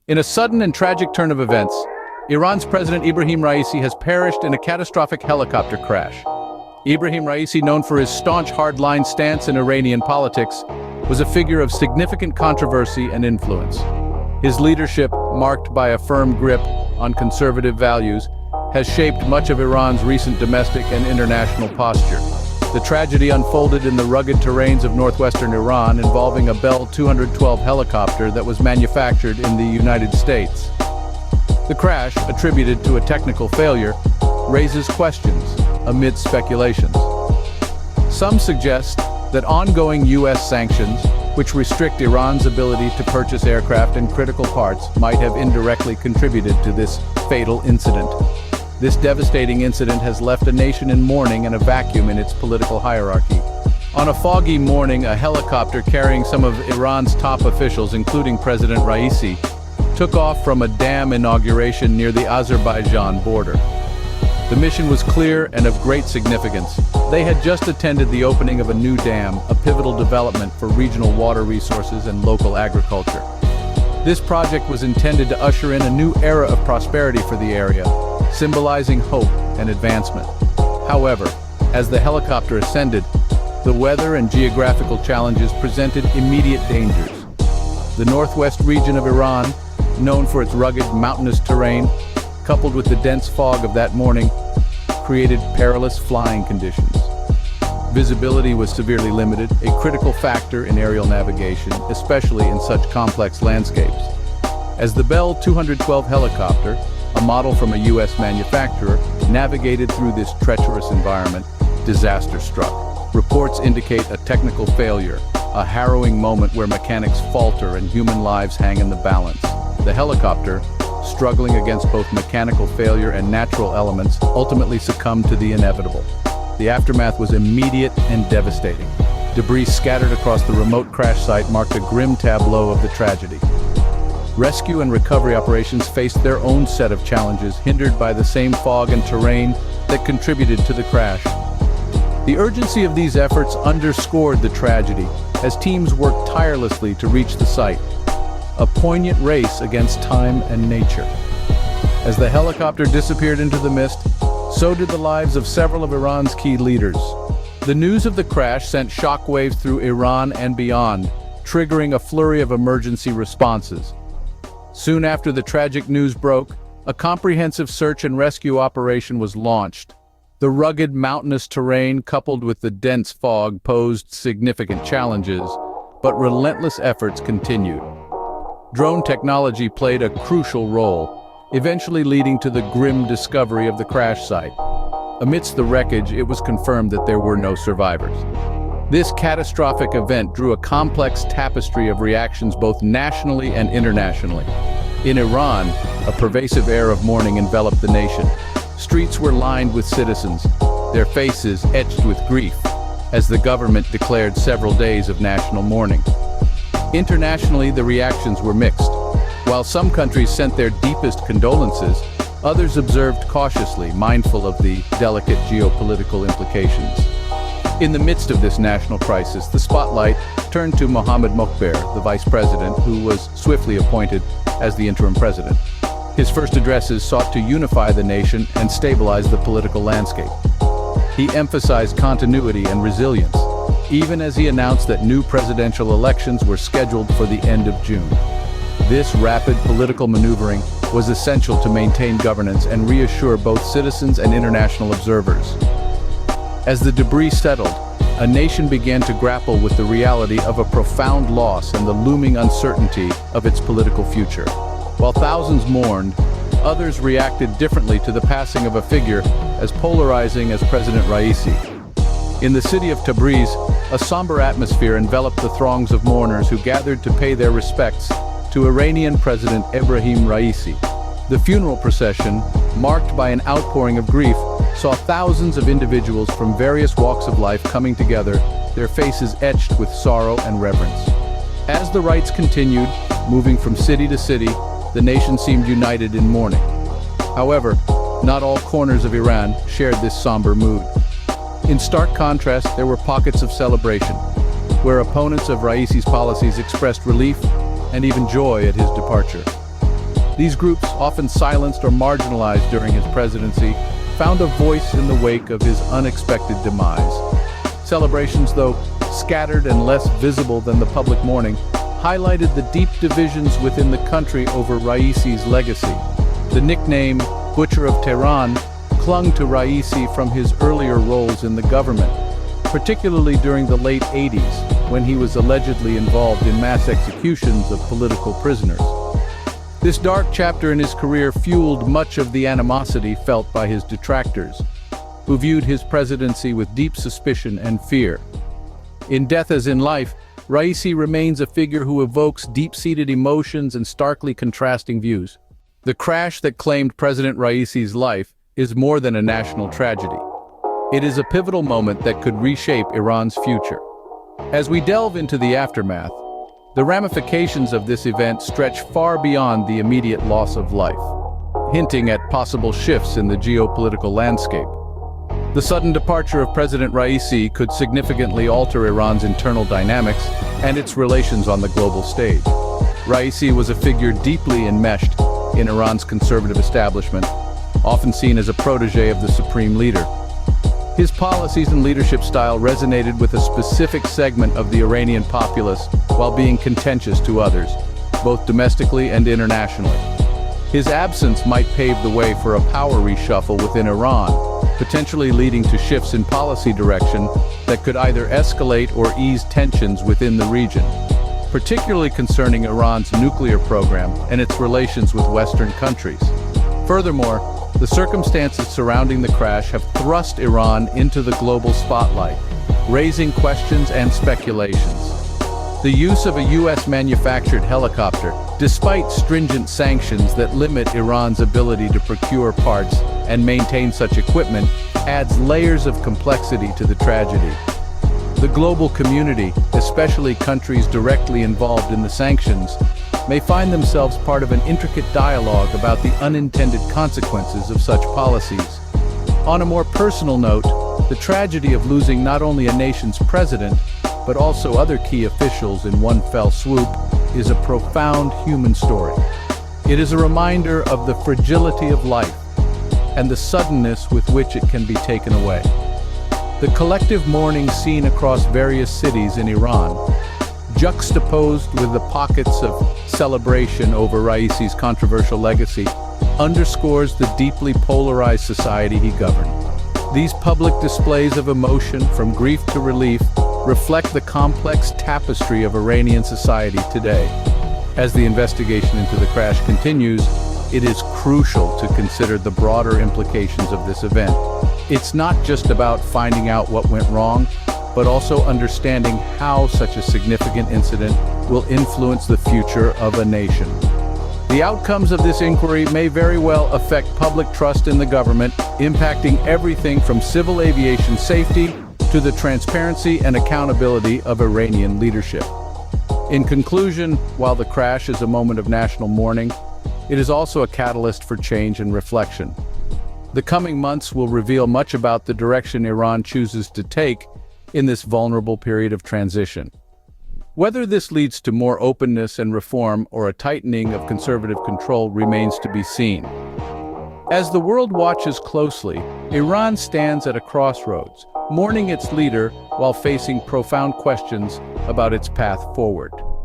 In a sudden and tragic turn of events, Iran's President Ebrahim Raisi has perished in a catastrophic helicopter crash. Ebrahim Raisi, known for his staunch hardline stance in Iranian politics, was a figure of significant controversy and influence. His leadership, marked by a firm grip on conservative values, has shaped much of Iran's recent domestic and international posture. The tragedy unfolded in the rugged terrains of northwestern Iran, involving a Bell 212 helicopter that was manufactured in the United States. The crash, attributed to a technical failure, raises questions amid speculations. Some suggest that ongoing U.S. sanctions, which restrict Iran's ability to purchase aircraft and critical parts, might have indirectly contributed to this fatal incident. This devastating incident has left a nation in mourning and a vacuum in its political hierarchy. On a foggy morning, a helicopter carrying some of Iran's top officials, including President Raisi, took off from a dam inauguration near the Azerbaijan border. The mission was clear and of great significance. They had just attended the opening of a new dam, a pivotal development for regional water resources and local agriculture. This project was intended to usher in a new era of prosperity for the area, symbolizing hope and advancement. However, as the helicopter ascended, the weather and geographical challenges presented immediate dangers. The northwest region of Iran, known for its rugged, mountainous terrain, coupled with the dense fog of that morning, created perilous flying conditions. Visibility was severely limited, a critical factor in aerial navigation, especially in such complex landscapes. As the Bell 212 helicopter, a model from a U.S. manufacturer, navigated through this treacherous environment, disaster struck. Reports indicate a technical failure, a harrowing moment where mechanics falter and human lives hang in the balance. The helicopter, struggling against both mechanical failure and natural elements, ultimately succumbed to the inevitable. The aftermath was immediate and devastating. Debris scattered across the remote crash site marked a grim tableau of the tragedy. Rescue and recovery operations faced their own set of challenges, hindered by the same fog and terrain that contributed to the crash. The urgency of these efforts underscored the tragedy as teams worked tirelessly to reach the site, a poignant race against time and nature. As the helicopter disappeared into the mist, so did the lives of several of Iran's key leaders. The news of the crash sent shockwaves through Iran and beyond, triggering a flurry of emergency responses. Soon after the tragic news broke, a comprehensive search and rescue operation was launched. The rugged mountainous terrain, coupled with the dense fog, posed significant challenges, but relentless efforts continued. Drone technology played a crucial role, eventually leading to the grim discovery of the crash site. Amidst the wreckage, it was confirmed that there were no survivors. This catastrophic event drew a complex tapestry of reactions both nationally and internationally. In Iran, a pervasive air of mourning enveloped the nation. Streets were lined with citizens, their faces etched with grief, as the government declared several days of national mourning. Internationally, the reactions were mixed. While some countries sent their deepest condolences, others observed cautiously, mindful of the delicate geopolitical implications. In the midst of this national crisis, the spotlight turned to Mohammad Mokber, the vice president, who was swiftly appointed as the interim president. His first addresses sought to unify the nation and stabilize the political landscape. He emphasized continuity and resilience, even as he announced that new presidential elections were scheduled for the end of June. This rapid political maneuvering was essential to maintain governance and reassure both citizens and international observers. As the debris settled, a nation began to grapple with the reality of a profound loss and the looming uncertainty of its political future. While thousands mourned, others reacted differently to the passing of a figure as polarizing as President Raisi. In the city of Tabriz, a somber atmosphere enveloped the throngs of mourners who gathered to pay their respects to Iranian President Ebrahim Raisi. The funeral procession, marked by an outpouring of grief, saw thousands of individuals from various walks of life coming together, their faces etched with sorrow and reverence. As the rites continued, moving from city to city, the nation seemed united in mourning. However, not all corners of Iran shared this somber mood. In stark contrast, there were pockets of celebration, where opponents of Raisi's policies expressed relief and even joy at his departure. These groups, often silenced or marginalized during his presidency, found a voice in the wake of his unexpected demise. Celebrations, though scattered and less visible than the public mourning, highlighted the deep divisions within the country over Raisi's legacy. The nickname Butcher of Tehran clung to Raisi from his earlier roles in the government, particularly during the late 80s, when he was allegedly involved in mass executions of political prisoners. This dark chapter in his career fueled much of the animosity felt by his detractors, who viewed his presidency with deep suspicion and fear. In death as in life, Raisi remains a figure who evokes deep-seated emotions and starkly contrasting views. The crash that claimed President Raisi's life is more than a national tragedy. It is a pivotal moment that could reshape Iran's future. As we delve into the aftermath, the ramifications of this event stretch far beyond the immediate loss of life, hinting at possible shifts in the geopolitical landscape. The sudden departure of President Raisi could significantly alter Iran's internal dynamics and its relations on the global stage. Raisi was a figure deeply enmeshed in Iran's conservative establishment, often seen as a protege of the supreme leader. His policies and leadership style resonated with a specific segment of the Iranian populace while being contentious to others, both domestically and internationally. His absence might pave the way for a power reshuffle within Iran, potentially leading to shifts in policy direction that could either escalate or ease tensions within the region, particularly concerning Iran's nuclear program and its relations with Western countries. Furthermore, the circumstances surrounding the crash have thrust Iran into the global spotlight, raising questions and speculations. The use of a US-manufactured helicopter, despite stringent sanctions that limit Iran's ability to procure parts and maintain such equipment, adds layers of complexity to the tragedy. The global community, especially countries directly involved in the sanctions, may find themselves part of an intricate dialogue about the unintended consequences of such policies. On a more personal note, the tragedy of losing not only a nation's president, but also other key officials in one fell swoop, is a profound human story. It is a reminder of the fragility of life and the suddenness with which it can be taken away. The collective mourning seen across various cities in Iran, juxtaposed with the pockets of celebration over Raisi's controversial legacy, underscores the deeply polarized society he governed. These public displays of emotion, from grief to relief, reflect the complex tapestry of Iranian society today. As the investigation into the crash continues, it is crucial to consider the broader implications of this event. It's not just about finding out what went wrong, but also understanding how such a significant incident will influence the future of a nation. The outcomes of this inquiry may very well affect public trust in the government, impacting everything from civil aviation safety to the transparency and accountability of Iranian leadership. In conclusion, while the crash is a moment of national mourning, it is also a catalyst for change and reflection. The coming months will reveal much about the direction Iran chooses to take in this vulnerable period of transition. Whether this leads to more openness and reform or a tightening of conservative control remains to be seen. As the world watches closely, Iran stands at a crossroads, mourning its leader while facing profound questions about its path forward.